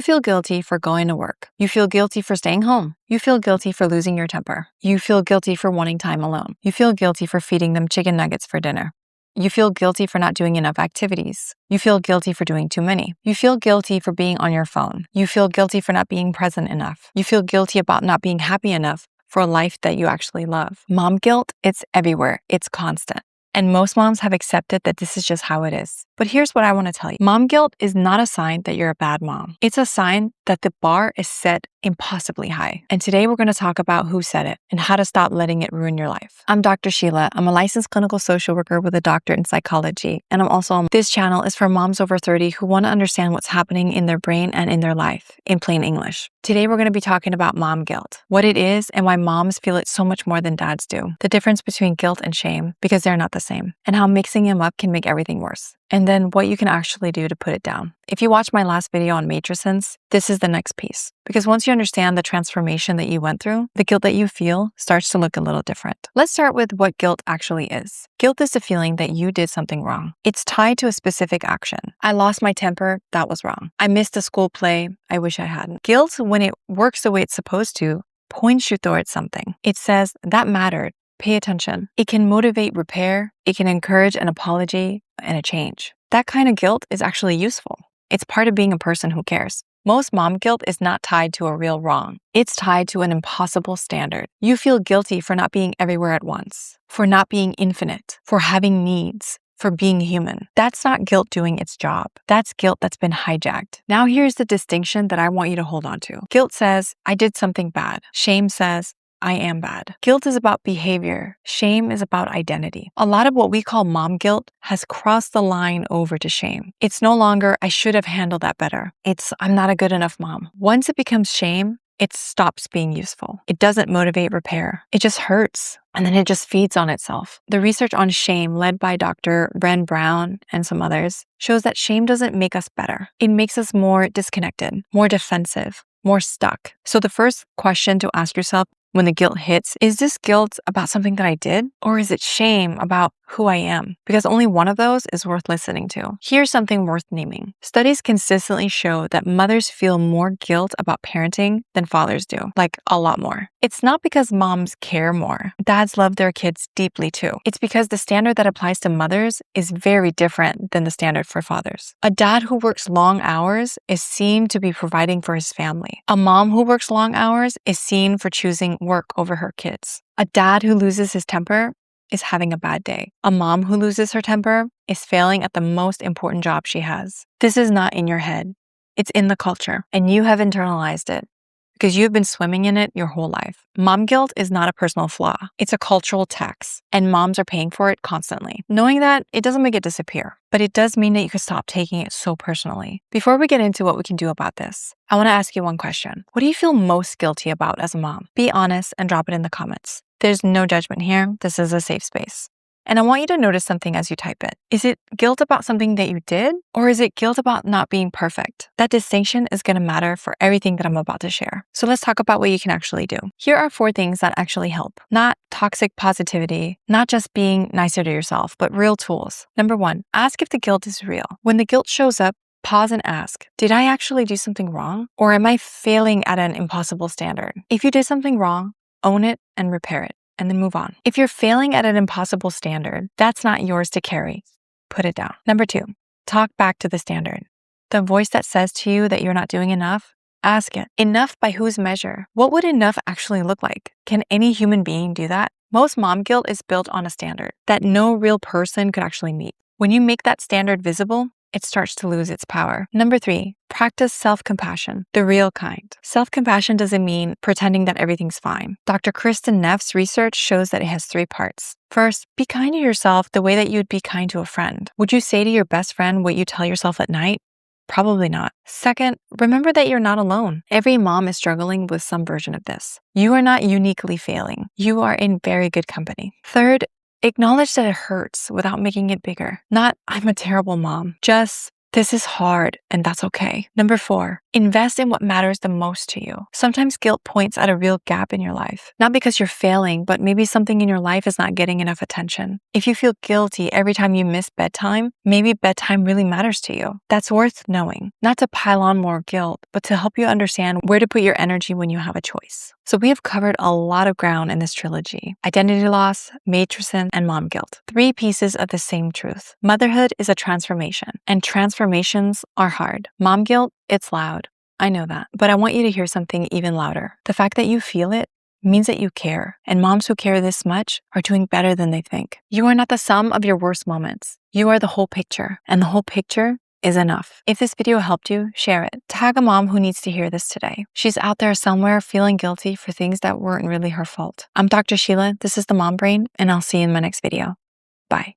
You feel guilty for going to work. You feel guilty for staying home. You feel guilty for losing your temper. You feel guilty for wanting time alone. You feel guilty for feeding them chicken nuggets for dinner. You feel guilty for not doing enough activities. You feel guilty for doing too many. You feel guilty for being on your phone. You feel guilty for not being present enough. You feel guilty about not being happy enough for a life that you actually love. Mom guilt, it's everywhere. It's constant. And most moms have accepted that this is just how it is. But here's what I want to tell you. Mom guilt is not a sign that you're a bad mom. It's a sign that the bar is set impossibly high. And today we're going to talk about who said it and how to stop letting it ruin your life. I'm Dr. Sheila. I'm a licensed clinical social worker with a doctorate in psychology. And I'm also on this channel is for moms over 30 who want to understand what's happening in their brain and in their life in plain English. Today we're going to be talking about mom guilt, what it is and why moms feel it so much more than dads do, the difference between guilt and shame because they're not the same, and how mixing them up can make everything worse. And then what you can actually do to put it down. If you watched my last video on matricins, this is the next piece. Because once you understand the transformation that you went through, the guilt that you feel starts to look a little different. Let's start with what guilt actually is. Guilt is the feeling that you did something wrong. It's tied to a specific action. I lost my temper, that was wrong. I missed a school play, I wish I hadn't. Guilt, when it works the way it's supposed to, points you towards something. It says, that mattered. Pay attention. It can motivate repair. It can encourage an apology and a change. That kind of guilt is actually useful. It's part of being a person who cares. Most mom guilt is not tied to a real wrong. It's tied to an impossible standard. You feel guilty for not being everywhere at once, for not being infinite, for having needs, for being human. That's not guilt doing its job. That's guilt that's been hijacked. Now here's the distinction that I want you to hold on to. Guilt says, I did something bad. Shame says, I am bad. Guilt is about behavior. Shame is about identity. A lot of what we call mom guilt has crossed the line over to shame. It's no longer, I should have handled that better. It's, I'm not a good enough mom. Once it becomes shame, it stops being useful. It doesn't motivate repair. It just hurts. And then it just feeds on itself. The research on shame led by Dr. Brené Brown and some others shows that shame doesn't make us better. It makes us more disconnected, more defensive, more stuck. So the first question to ask yourself when the guilt hits, is this guilt about something that I did? Or is it shame about who I am? Because only one of those is worth listening to. Here's something worth naming. Studies consistently show that mothers feel more guilt about parenting than fathers do, like a lot more. It's not because moms care more. Dads love their kids deeply too. It's because the standard that applies to mothers is very different than the standard for fathers. A dad who works long hours is seen to be providing for his family. A mom who works long hours is seen for choosing work over her kids. A dad who loses his temper is having a bad day. A mom who loses her temper is failing at the most important job she has. This is not in your head. It's in the culture, and you have internalized it because you've been swimming in it your whole life. Mom guilt is not a personal flaw. It's a cultural tax, and moms are paying for it constantly. Knowing that, it doesn't make it disappear, but it does mean that you can stop taking it so personally. Before we get into what we can do about this, I want to ask you one question. What do you feel most guilty about as a mom? Be honest and drop it in the comments. There's no judgment here. This is a safe space. And I want you to notice something as you type it. Is it guilt about something that you did? Or is it guilt about not being perfect? That distinction is going to matter for everything that I'm about to share. So let's talk about what you can actually do. Here are 4 things that actually help. Not toxic positivity, not just being nicer to yourself, but real tools. Number 1, ask if the guilt is real. When the guilt shows up, pause and ask, did I actually do something wrong? Or am I failing at an impossible standard? If you did something wrong, own it and repair it, and then move on. If you're failing at an impossible standard, that's not yours to carry. Put it down. Number 2, talk back to the standard. The voice that says to you that you're not doing enough, ask it. Enough by whose measure? What would enough actually look like? Can any human being do that? Most mom guilt is built on a standard that no real person could actually meet. When you make that standard visible, it starts to lose its power. Number 3, practice self-compassion, the real kind. Self-compassion doesn't mean pretending that everything's fine. Dr. Kristen Neff's research shows that it has 3 parts. First, be kind to yourself the way that you'd be kind to a friend. Would you say to your best friend what you tell yourself at night? Probably not. Second, remember that you're not alone. Every mom is struggling with some version of this. You are not uniquely failing. You are in very good company. Third, acknowledge that it hurts without making it bigger. Not, I'm a terrible mom. Just, This is hard, and that's okay. Number 4, invest in what matters the most to you. Sometimes guilt points at a real gap in your life, not because you're failing, but maybe something in your life is not getting enough attention. If you feel guilty every time you miss bedtime, maybe bedtime really matters to you. That's worth knowing, not to pile on more guilt, but to help you understand where to put your energy when you have a choice. So we have covered a lot of ground in this trilogy: identity loss, matricin, and mom guilt. 3 pieces of the same truth. Motherhood is a transformation, and transformations are hard. Mom guilt, it's loud. I know that, but I want you to hear something even louder. The fact that you feel it means that you care, and moms who care this much are doing better than they think. You are not the sum of your worst moments. You are the whole picture, and the whole picture is enough. If this video helped you, share it. Tag a mom who needs to hear this today. She's out there somewhere feeling guilty for things that weren't really her fault. I'm Dr. Sheila, this is the Mom Brain, and I'll see you in my next video.